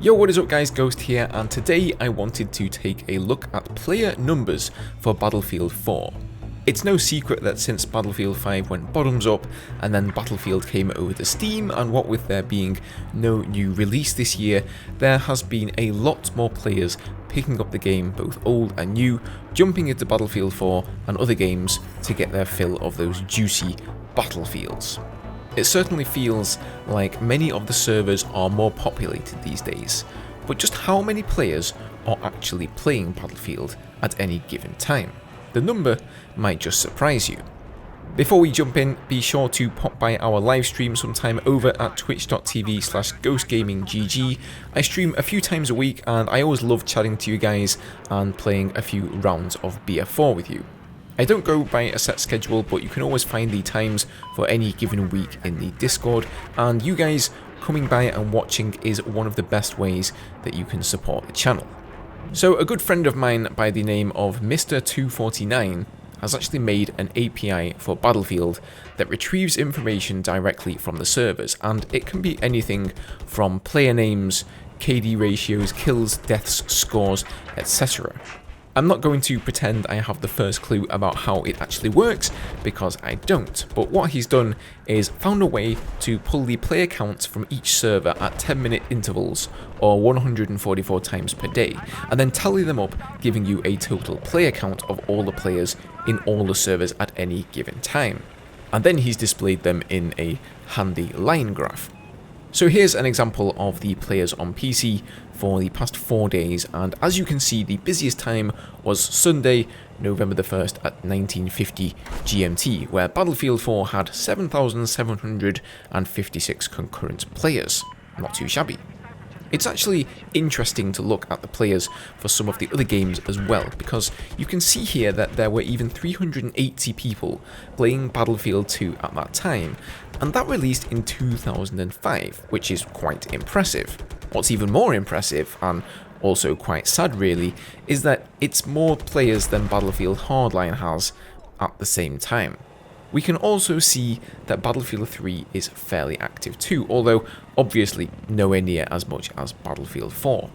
Yo, what is up guys, Ghost here, and today I wanted to take a look at player numbers for Battlefield 4. It's no secret that since Battlefield 5 went bottoms up and then Battlefield came over to Steam, and what with there being no new release this year, there has been a lot more players picking up the game, both old and new, jumping into Battlefield 4 and other games to get their fill of those juicy battlefields. It certainly feels like many of the servers are more populated these days, but just how many players are actually playing Battlefield at any given time? The number might just surprise you. Before we jump in, be sure to pop by our live stream sometime over at twitch.tv/ghostgaminggg. I stream a few times a week and I always love chatting to you guys and playing a few rounds of BF4 with you. I don't go by a set schedule, but you can always find the times for any given week in the Discord, and you guys coming by and watching is one of the best ways that you can support the channel. So a good friend of mine by the name of Mr249 has actually made an API for Battlefield that retrieves information directly from the servers, and it can be anything from player names, KD ratios, kills, deaths, scores, etc. I'm not going to pretend I have the first clue about how it actually works, because I don't, but what he's done is found a way to pull the player counts from each server at 10-minute intervals, or 144 times per day, and then tally them up, giving you a total player count of all the players in all the servers at any given time. And then he's displayed them in a handy line graph. So here's an example of the players on PC for the past 4 days, and as you can see, the busiest time was Sunday, November the 1st at 1950 GMT, where Battlefield 4 had 7,756 concurrent players. Not too shabby. It's actually interesting to look at the players for some of the other games as well, because you can see here that there were even 380 people playing Battlefield 2 at that time, and that released in 2005, which is quite impressive. What's even more impressive, and also quite sad really, is that it's more players than Battlefield Hardline has at the same time. We can also see that Battlefield 3 is fairly active too, although obviously nowhere near as much as Battlefield 4.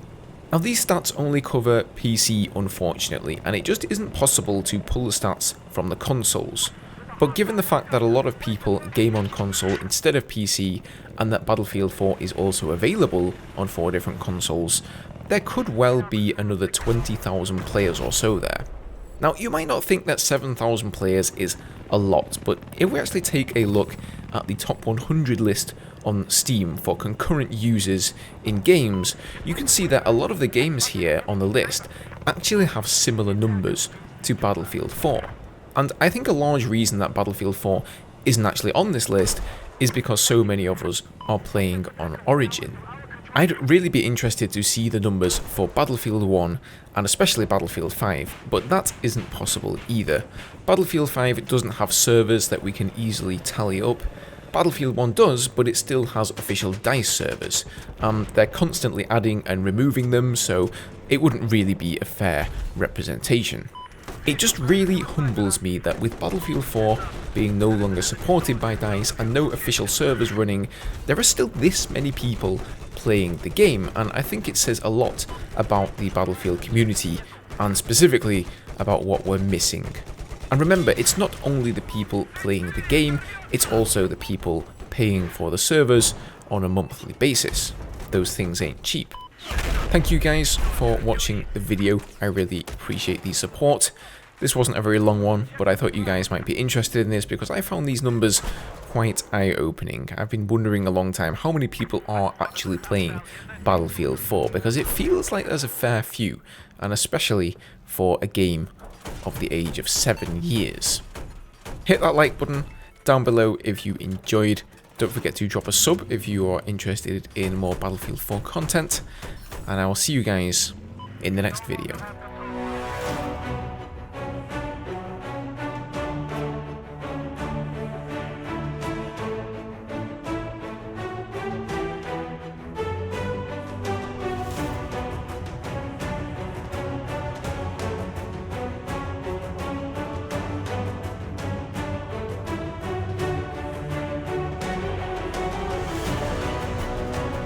Now these stats only cover PC unfortunately, and it just isn't possible to pull the stats from the consoles. But given the fact that a lot of people game on console instead of PC, and that Battlefield 4 is also available on 4 different consoles, there could well be another 20,000 players or so there. Now, you might not think that 7,000 players is a lot, but if we actually take a look at the top 100 list on Steam for concurrent users in games, you can see that a lot of the games here on the list actually have similar numbers to Battlefield 4. And I think a large reason that Battlefield 4 isn't actually on this list is because so many of us are playing on Origin. I'd really be interested to see the numbers for Battlefield 1 and especially Battlefield 5, but that isn't possible either. Battlefield 5 doesn't have servers that we can easily tally up. Battlefield 1 does, but it still has official DICE servers. They're constantly adding and removing them, so it wouldn't really be a fair representation. It just really humbles me that with Battlefield 4 being no longer supported by DICE and no official servers running, there are still this many people playing the game, and I think it says a lot about the Battlefield community, and specifically about what we're missing. And remember, it's not only the people playing the game, it's also the people paying for the servers on a monthly basis. Those things ain't cheap. Thank you guys for watching the video, I really appreciate the support. This wasn't a very long one, but I thought you guys might be interested in this because I found these numbers quite eye-opening. I've been wondering a long time how many people are actually playing Battlefield 4, because it feels like there's a fair few, and especially for a game of the age of 7 years. Hit that like button down below if you enjoyed. Don't forget to drop a sub if you are interested in more Battlefield 4 content, and I will see you guys in the next video.